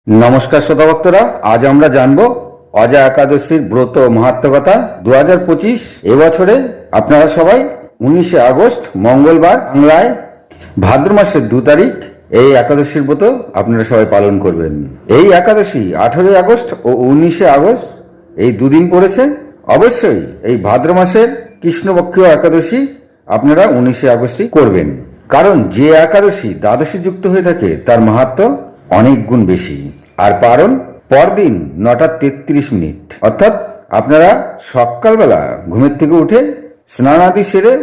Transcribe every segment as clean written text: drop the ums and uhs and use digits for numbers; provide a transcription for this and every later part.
নমস্কার শ্রোতা ভক্তরা, আজ আমরা জানবো অজা একাদশীর ব্রত মাহাত্ম্যকথা 2025 এবছরে আপনারা সবাই 19শে আগস্ট মঙ্গলবার বাংলায় ভাদ্র মাসের 2 তারিখ এই একাদশীর ব্রত আপনারা সবাই পালন করবেন। এই একাদশী 18 আগস্ট ও 19শে আগস্ট এই দুদিন পড়েছে। অবশ্যই এই ভাদ্র মাসের কৃষ্ণপক্ষীয় একাদশী আপনারা 19শে আগস্টই করবেন, কারণ যে একাদশী দ্বাদশী যুক্ত হয়ে থাকে তার মাহাত্ম্য অনেক গুণ বেশি। আর কারণ পরদিন 9টা 33 মিনিট, অর্থাৎ আপনারা সকালবেলা ঘুমের থেকে উঠে স্নান আদি সেরে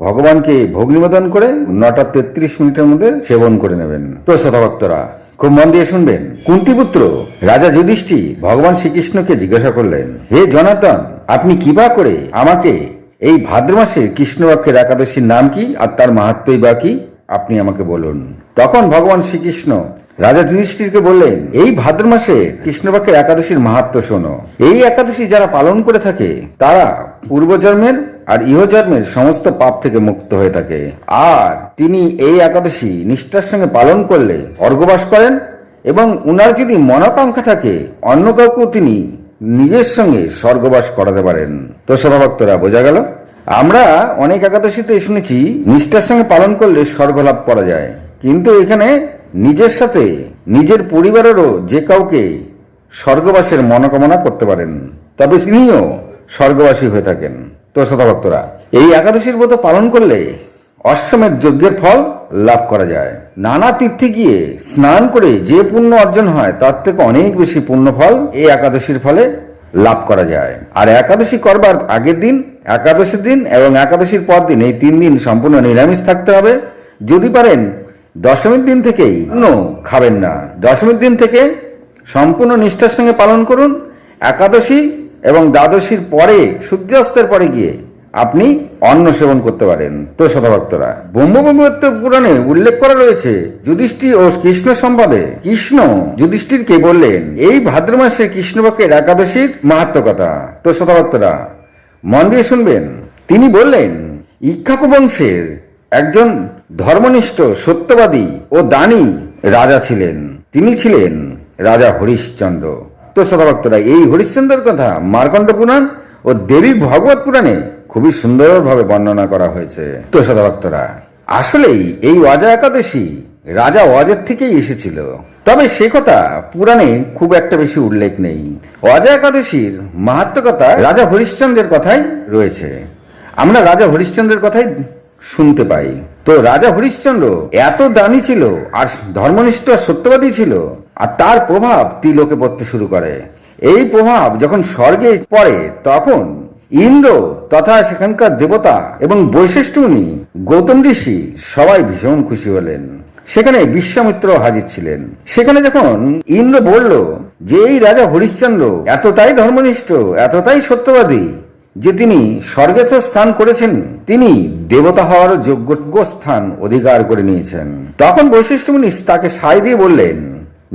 ভগবানকে ভোগ নিবেদন করে 9টা 33 মিনিটের মধ্যে সেবন করে নেবেন। তো শ্রোতাভক্তরা খুব মন দিয়ে শুনবেন। কুন্তিপুত্র রাজা যুধিষ্ঠির ভগবান শ্রীকৃষ্ণকে জিজ্ঞাসা করলেন, হে জনার্দন, আপনি কিবা করে আমাকে এই ভাদ্র মাসে কৃষ্ণপক্ষের একাদশীর নাম কি আর তার মাহাত্ম্যই বা কি আপনি আমাকে বলুন। তখন ভগবান শ্রীকৃষ্ণ রাজা যুধিষ্ঠিরকে বললেন, এই ভাদ্র মাসে কৃষ্ণপক্ষের একাদশীর মাহাত্ম্য শোনো। এই একাদশী যারা পালন করে থাকে তারা পূর্বজন্মের আর ইহজন্মের সমস্ত পাপ থেকে মুক্ত হয়ে থাকে। আর তিনি এই একাদশী নিষ্ঠার সঙ্গে পালন করলে অর্ঘ্যবাস করেন এবং উনার যদি মনোকাঙ্ক্ষা থাকে অন্য কাউকেও তিনি নিজের সঙ্গে স্বর্গবাস করাতে পারেন। তো সভাভক্তরা বোঝা গেল, আমরা অনেক একাদশীতে শুনেছি নিষ্ঠার সঙ্গে পালন করলে স্বর্গ লাভ করা যায়, কিন্তু এখানে নিজের সাথে নিজের পরিবারেরও যে কাউকে স্বর্গবাসের মনোকামনা করতে পারেন, তবে তিনিও স্বর্গবাসী হয়ে থাকেন। তো শ্রোতাভক্তরা, এই একাদশীর ব্রত পালন করলে অশ্বমেধ যজ্ঞের ফল লাভ করা যায়। নানা তীর্থে গিয়ে স্নান করে যে পুণ্য অর্জন হয় তার থেকে অনেক বেশি পুণ্য ফল এই একাদশীর ফলে লাভ করা যায়। আর একাদশী করবার আগের দিন, একাদশীর দিন এবং একাদশীর পর দিন, এই 3 দিন সম্পূর্ণ নিরামিষ থাকতে হবে। যদি পারেন দশমীর দিন থেকেই খাবেন না, দশমীর দিন থেকে সম্পূর্ণ নিষ্ঠার সঙ্গে পালন করুন। একাদশী এবং দ্বাদশীর পরে সূর্যাস্তের পরে গিয়ে আপনি অন্ন সেবন করতে পারেন। তো শতভক্তরা, ব্রহ্মবৈবর্ত পুরাণে উল্লেখ করা রয়েছে যুধিষ্ঠির ও কৃষ্ণ সম্পদে কৃষ্ণ যুধিষ্ঠিরকে বললেন এই ভাদ্র মাসে কৃষ্ণপক্ষের একাদশীর মাহাত্ম্য কথা। তো শতভক্তরা মন দিয়ে শুনবেন। তিনি বললেন, ইক্ষ্বাকু বংশের একজন ধর্মনিষ্ঠ সত্যবাদী ও দানী রাজা ছিলেন। তিনি ছিলেন রাজা হরিশ্চন্দ্র। তো শ্রোতাভক্তরা, এই হরিশ্চন্দ্রের কথা মার্কণ্ড পুরাণ ও দেবী ভাগবত পুরাণে খুবই সুন্দরভাবে বর্ণনা করা হয়েছে। তো শ্রোতাভক্তরা, আসলেই এই অজা একাদশী রাজা অজের থেকেই এসেছিল, তবে সে কথা পুরাণে খুব একটা বেশি উল্লেখ নেই। অজা একাদশীর মাহাত্ম্য কথা রাজা হরিশ্চন্দ্রের কথাই রয়েছে। আমরা রাজা হরিশ্চন্দ্রের কথাই শুনতে পাই। তো রাজা হরিশ্চন্দ্র এত দানী ছিল আর ধর্মনিষ্ঠ সত্যবাদী ছিল, আর তার প্রভাব ত্রিলোকে পড়তে শুরু করে। এই প্রভাব যখন স্বর্গে পড়ে তখন ইন্দ্র তথা সেখানকার দেবতা এবং বৈশিষ্ট্য মুনি, গৌতম ঋষি সবাই ভীষণ খুশি হলেন। সেখানে বিশ্বামিত্র হাজির ছিলেন। সেখানে যখন ইন্দ্র বলল যে এই রাজা হরিশ্চন্দ্র এতটাই ধর্মনিষ্ঠ, এতটাই সত্যবাদী যে তিনি স্বর্গে তো স্থান করেছেন, তিনি দেবতা হওয়ার যোগ্য স্থান অধিকার করে নিয়েছেন। তখন বৈশিষ্ট্য মুনি তাকে সায় দিয়ে বললেন,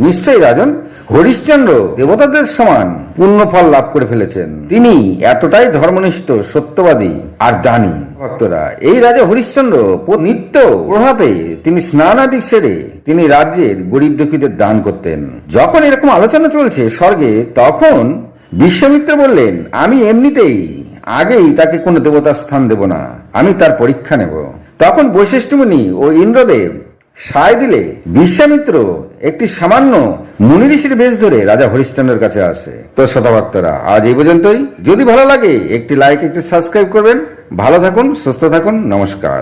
নিশ্চয়ই রাজন, হরিশ্চন্দ্র দেবতাদের সমান পুণ্য ফল লাভ করে ফেলেছেন। তিনি এতটাই ধর্মনিষ্ঠ, সত্যবাদী আর দানী। ভক্তরা, এই রাজা হরিশ্চন্দ্র নিত্য প্রভাতে তিনি স্নান আদি সেরে তিনি রাজ্যের গরিব দুঃখীদের দান করতেন। যখন এরকম আলোচনা চলছে স্বর্গে, তখন বিশ্বামিত্র বললেন, আমি এমনিতেই আগেই তাকে কোনো দেবতার স্থান দেব না, আমি তার পরীক্ষা নেব। তখন বৈশিষ্ট্য মুনি ও ইন্দ্রদেব সায় দিলে বিশ্বামিত্র একটি সামান্য মুনি ঋষির বেশ ধরে রাজা হরিশ্চন্দ্রের কাছে আসে। তো শতভক্তরা, আজ এই পর্যন্তই। যদি ভালো লাগে একটি লাইক, একটি সাবস্ক্রাইব করবেন। ভালো থাকুন, সুস্থ থাকুন, নমস্কার।